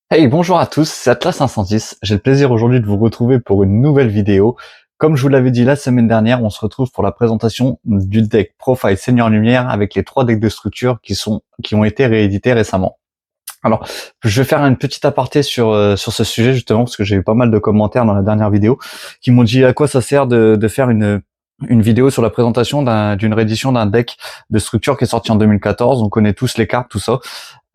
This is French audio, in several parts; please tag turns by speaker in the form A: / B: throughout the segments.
A: Hey, bonjour à tous, c'est Atlas 510. J'ai le plaisir aujourd'hui de vous retrouver pour une nouvelle vidéo. Comme je vous l'avais dit la semaine dernière, on se retrouve pour la présentation du deck Profile Seigneur Lumière avec les 3 decks de structure qui ont été réédités récemment. Alors, je vais faire une petite aparté sur ce sujet justement parce que j'ai eu pas mal de commentaires dans la dernière vidéo qui m'ont dit à quoi ça sert de faire une vidéo sur la présentation d'une réédition d'un deck de structure qui est sorti en 2014. On connaît tous les cartes, tout ça.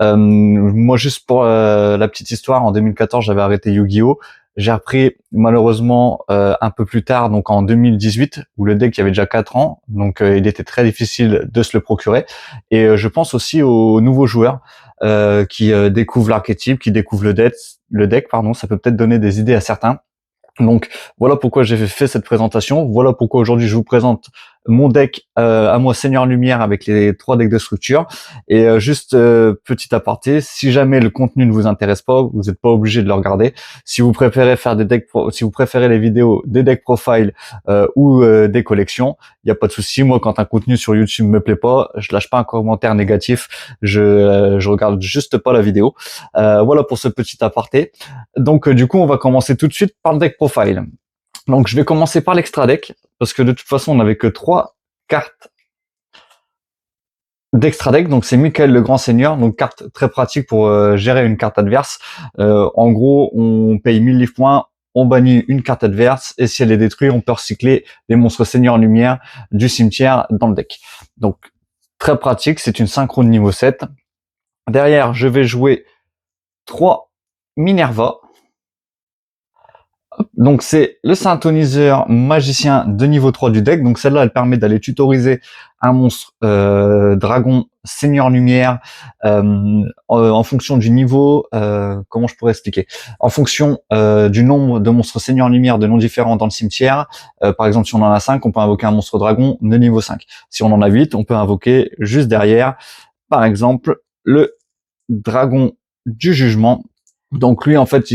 A: Moi, juste pour la petite histoire, en 2014, j'avais arrêté Yu-Gi-Oh! J'ai repris malheureusement un peu plus tard, donc en 2018, où le deck il avait déjà 4 ans, donc il était très difficile de se le procurer. Et je pense aussi aux nouveaux joueurs qui découvrent l'archétype, qui découvrent le deck, pardon, ça peut peut-être donner des idées à certains. Donc voilà pourquoi j'ai fait cette présentation, voilà pourquoi aujourd'hui je vous présente mon deck à moi Seigneur Lumière avec les 3 decks de structure. Et juste petit aparté, si jamais le contenu ne vous intéresse pas, vous n'êtes pas obligé de le regarder. Si vous préférez faire si vous préférez les vidéos des decks profile ou des collections, il n'y a pas de souci. Moi, quand un contenu sur YouTube me plaît pas, je lâche pas un commentaire négatif, je regarde juste pas la vidéo. Voilà pour ce petit aparté. Donc du coup, on va commencer tout de suite par le deck profile. Donc je vais commencer par l'extra deck, parce que de toute façon, on n'avait que 3 cartes d'extra deck. Donc c'est Michael le Grand Seigneur, donc carte très pratique pour gérer une carte adverse. En gros, on paye 1000 livres points, on bannit une carte adverse, et si elle est détruite, on peut recycler les monstres Seigneur Lumière du cimetière dans le deck. Donc très pratique, c'est une synchro de niveau 7. Derrière, je vais jouer 3 Minerva. Donc c'est le synthoniseur magicien de niveau 3 du deck. Donc celle-là, elle permet d'aller tutoriser un monstre dragon seigneur lumière en fonction du niveau. Comment je pourrais expliquer? En fonction du nombre de monstres seigneur lumière de noms différents dans le cimetière. Par exemple, si on en a 5, on peut invoquer un monstre dragon de niveau 5. Si on en a 8, on peut invoquer juste derrière, par exemple, le dragon du jugement. Donc lui, en fait,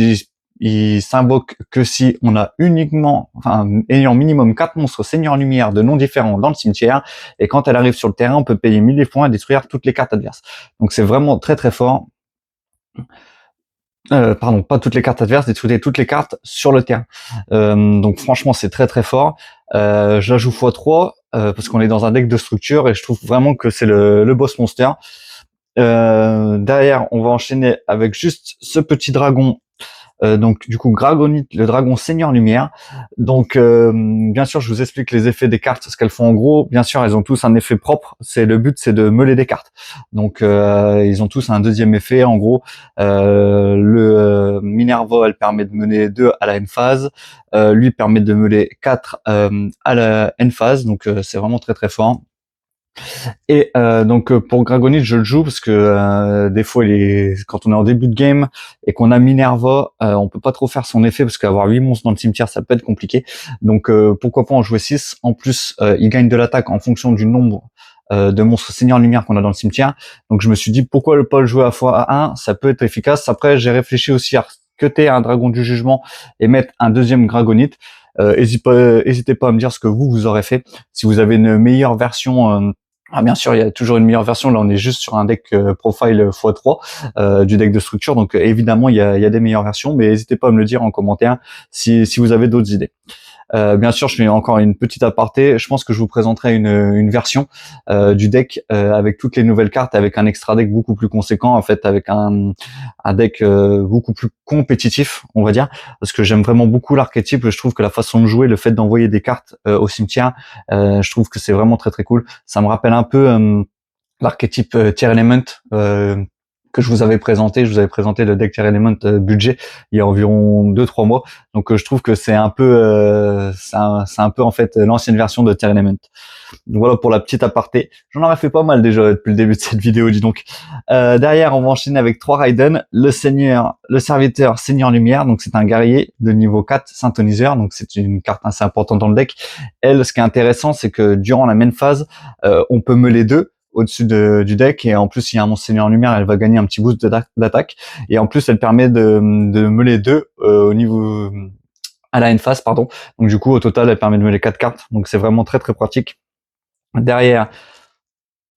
A: il s'invoque que si on a uniquement, enfin, ayant minimum 4 monstres Seigneur Lumière de noms différents dans le cimetière, et quand elle arrive sur le terrain, on peut payer 1000 points et détruire toutes les cartes adverses. Donc c'est vraiment très très fort. Pardon, pas toutes les cartes adverses, détruire toutes les cartes sur le terrain. Donc franchement, c'est très très fort. Je la joue x3 parce qu'on est dans un deck de structure et je trouve vraiment que c'est le boss monster. Derrière, on va enchaîner avec juste ce petit dragon. Donc du coup, Gragonite, le dragon Seigneur Lumière. Donc bien sûr, je vous explique les effets des cartes, ce qu'elles font en gros. Bien sûr, elles ont tous un effet propre. Le but, c'est de meuler des cartes. Donc ils ont tous un deuxième effet. En gros, le Minerva, elle permet de mener 2 à la end phase. Lui permet de meuler 4 à la end phase. Donc c'est vraiment très très fort. Et donc pour Gragonite, je le joue parce que des fois, quand on est en début de game et qu'on a Minerva, on peut pas trop faire son effet parce qu'avoir 8 monstres dans le cimetière, ça peut être compliqué. Donc pourquoi pas en jouer 6. En plus, il gagne de l'attaque en fonction du nombre de monstres Seigneur Lumière qu'on a dans le cimetière. Donc je me suis dit pourquoi pas le jouer à x1, ça peut être efficace. Après, j'ai réfléchi aussi à cutter un dragon du jugement et mettre un deuxième Gragonite. Hésitez pas à me dire ce que vous aurez fait. Si vous avez une meilleure version bien sûr, il y a toujours une meilleure version. Là, on est juste sur un deck profile x3 du deck de structure. Donc, évidemment, il y a des meilleures versions, mais n'hésitez pas à me le dire en commentaire si vous avez d'autres idées. Bien sûr, je fais encore une petite aparté. Je pense que je vous présenterai une version du deck avec toutes les nouvelles cartes, avec un extra deck beaucoup plus conséquent, en fait, avec un deck beaucoup plus compétitif, on va dire, parce que j'aime vraiment beaucoup l'archétype. Je trouve que la façon de jouer, le fait d'envoyer des cartes au cimetière, je trouve que c'est vraiment très très cool. Ça me rappelle un peu l'archétype Tier Element que je vous avais présenté. Je vous avais présenté le deck Tier Element budget il y a environ 2-3 mois. Donc je trouve que c'est un peu en fait l'ancienne version de Tier Element. Donc voilà pour la petite aparté. J'en aurais fait pas mal déjà depuis le début de cette vidéo, dis donc. Derrière, on va enchaîner avec 3 Raiden, le serviteur Seigneur Lumière. Donc c'est un guerrier de niveau 4 synthoniseur. Donc c'est une carte assez importante dans le deck. Elle, ce qui est intéressant, c'est que durant la main phase, on peut meuler 2 au-dessus du deck, et en plus il y a un monstre Seigneur Lumière, elle va gagner un petit boost d'attaque, et en plus elle permet de meuler 2 au niveau à la end phase, pardon. Donc du coup au total elle permet de meuler 4 cartes, donc c'est vraiment très très pratique. Derrière,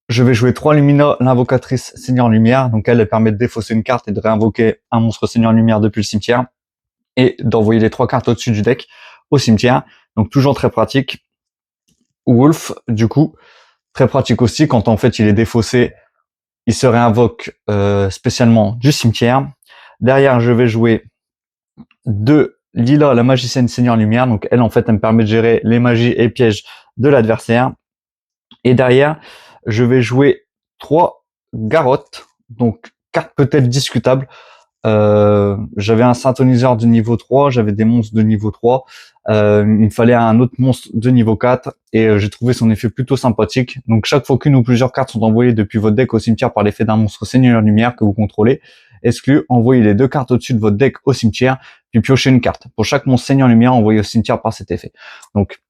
A: je vais jouer 3 Lumina, l'invocatrice Seigneur Lumière. Donc elle permet de défausser une carte et de réinvoquer un monstre Seigneur Lumière depuis le cimetière. Et d'envoyer les 3 cartes au-dessus du deck au cimetière. Donc toujours très pratique. Wolf, du coup, très pratique aussi quand en fait il est défaussé, il se réinvoque spécialement du cimetière. Derrière, je vais jouer 2 Lila, la magicienne Seigneur Lumière. Donc elle, en fait, elle me permet de gérer les magies et pièges de l'adversaire. Et derrière, je vais jouer 3 Garotte. Donc carte peut-être discutable. J'avais un synthoniseur de niveau 3, j'avais des monstres de niveau 3. Il me fallait un autre monstre de niveau 4 et j'ai trouvé son effet plutôt sympathique. Donc chaque fois qu'une ou plusieurs cartes sont envoyées depuis votre deck au cimetière par l'effet d'un monstre Seigneur Lumière que vous contrôlez, exclu, envoyez les 2 cartes au-dessus de votre deck au cimetière, puis piochez une carte. Pour chaque monstre Seigneur Lumière envoyé au cimetière par cet effet. Donc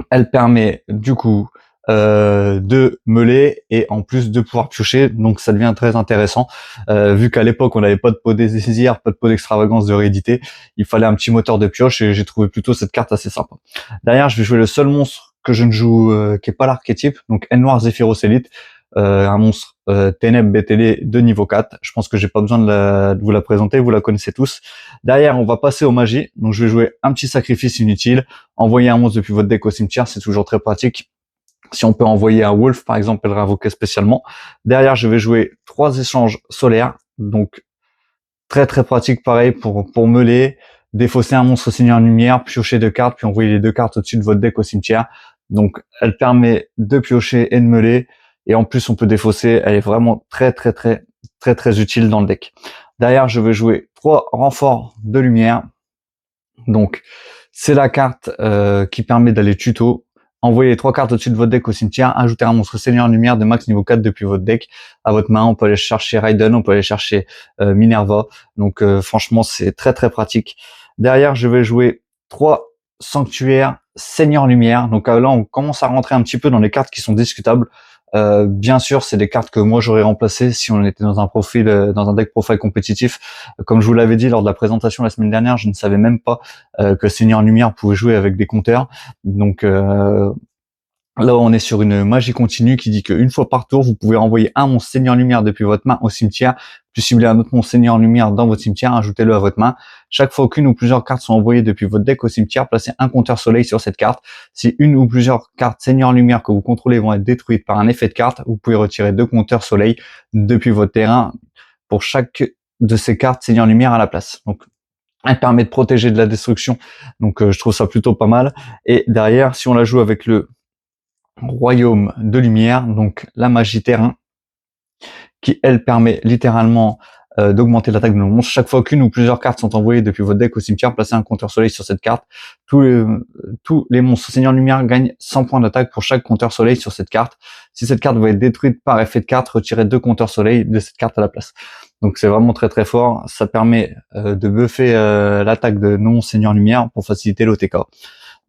A: elle permet du coup de meuler et en plus de pouvoir piocher, donc ça devient très intéressant. Vu qu'à l'époque on n'avait pas de pot désir, pas de pot d'extravagance de réédité, il fallait un petit moteur de pioche et j'ai trouvé plutôt cette carte assez sympa. Derrière, je vais jouer le seul monstre que je ne joue, qui est pas l'archétype, donc N-Noir Zephyros Elite, un monstre Ténèbres BTD de niveau 4. Je pense que j'ai pas besoin de vous la présenter, vous la connaissez tous. Derrière, on va passer aux magies, donc je vais jouer un petit sacrifice inutile, envoyer un monstre depuis votre deck au cimetière, c'est toujours très pratique. Si on peut envoyer un Wolf, par exemple, et le réinvoquer spécialement. Derrière, je vais jouer 3 échanges solaires. Donc, très très pratique, pareil, pour meuler, défausser un monstre Seigneur Lumière, piocher 2 cartes, puis envoyer les 2 cartes au-dessus de votre deck au cimetière. Donc, elle permet de piocher et de meuler. Et en plus, on peut défausser. Elle est vraiment très très très très très utile dans le deck. Derrière, je vais jouer 3 renforts de lumière. Donc, c'est la carte qui permet d'aller tuto. Envoyez les 3 cartes au-dessus de votre deck au cimetière, ajoutez un monstre Seigneur Lumière de max niveau 4 depuis votre deck à votre main. On peut aller chercher Raiden, on peut aller chercher Minerva. Donc franchement, c'est très très pratique. Derrière, je vais jouer 3 sanctuaires Seigneur Lumière. Donc là, on commence à rentrer un petit peu dans les cartes qui sont discutables. Bien sûr, c'est des cartes que moi j'aurais remplacées si on était dans un profil, dans un deck profile compétitif. Comme je vous l'avais dit lors de la présentation la semaine dernière, je ne savais même pas que Seigneur Lumière pouvait jouer avec des compteurs. Donc là, on est sur une magie continue qui dit qu'une fois par tour, vous pouvez envoyer un monstre Seigneur Lumière depuis votre main au cimetière, puis cibler un autre monstre Seigneur Lumière dans votre cimetière, ajoutez-le à votre main. Chaque fois qu'une ou plusieurs cartes sont envoyées depuis votre deck au cimetière, placez un compteur soleil sur cette carte. Si une ou plusieurs cartes Seigneur Lumière que vous contrôlez vont être détruites par un effet de carte, vous pouvez retirer 2 compteurs soleil depuis votre terrain pour chaque de ces cartes Seigneur Lumière à la place. Donc, elle permet de protéger de la destruction. Donc, je trouve ça plutôt pas mal. Et derrière, si on la joue avec le Royaume de lumière, donc la magie terrain, qui elle permet littéralement d'augmenter l'attaque de nos monstres. Chaque fois qu'une ou plusieurs cartes sont envoyées depuis votre deck au cimetière, placez un compteur soleil sur cette carte. Tous les monstres Seigneur Lumière gagnent 100 points d'attaque pour chaque compteur soleil sur cette carte. Si cette carte va être détruite par effet de carte, retirez 2 compteurs soleil de cette carte à la place. Donc c'est vraiment très très fort. Ça permet de buffer l'attaque de nos Seigneur Lumière pour faciliter l'OTK.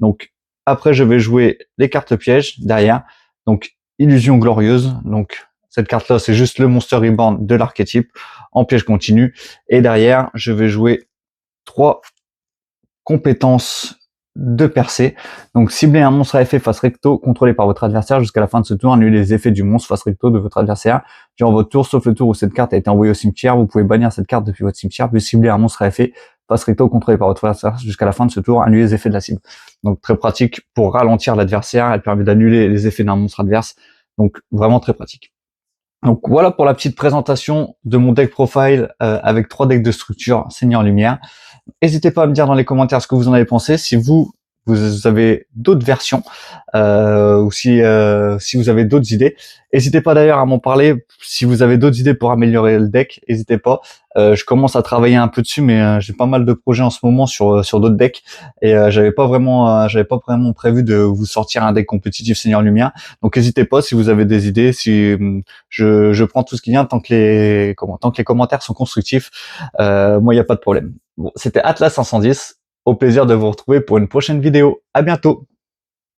A: Donc après, je vais jouer les cartes pièges derrière. Donc, Illusion Glorieuse. Donc, cette carte-là, c'est juste le Monster Reborn de l'archétype en piège continu. Et derrière, je vais jouer 3 compétences de percée. Donc, cibler un monstre à effet face recto contrôlé par votre adversaire jusqu'à la fin de ce tour. Annulez les effets du monstre face recto de votre adversaire durant votre tour, sauf le tour où cette carte a été envoyée au cimetière. Vous pouvez bannir cette carte depuis votre cimetière, puis cibler un monstre à effet face recto contrôlé par votre adversaire jusqu'à la fin de ce tour. Annulez les effets de la cible. Donc, très pratique pour ralentir l'adversaire. Elle permet d'annuler les effets d'un monstre adverse. Donc, vraiment très pratique. Donc voilà pour la petite présentation de mon deck profile avec 3 decks de structure Seigneur Lumière. N'hésitez pas à me dire dans les commentaires ce que vous en avez pensé, si vous avez d'autres versions ou si vous avez d'autres idées. N'hésitez pas d'ailleurs à m'en parler si vous avez d'autres idées pour améliorer le deck. N'hésitez pas. Je commence à travailler un peu dessus, mais j'ai pas mal de projets en ce moment sur d'autres decks et j'avais pas vraiment prévu de vous sortir un deck compétitif Seigneur Lumière. Donc n'hésitez pas si vous avez des idées. Si je prends tout ce qui vient tant que les commentaires sont constructifs. Moi, il n'y a pas de problème. Bon, c'était Atlas 510. Au plaisir de vous retrouver pour une prochaine vidéo. À bientôt.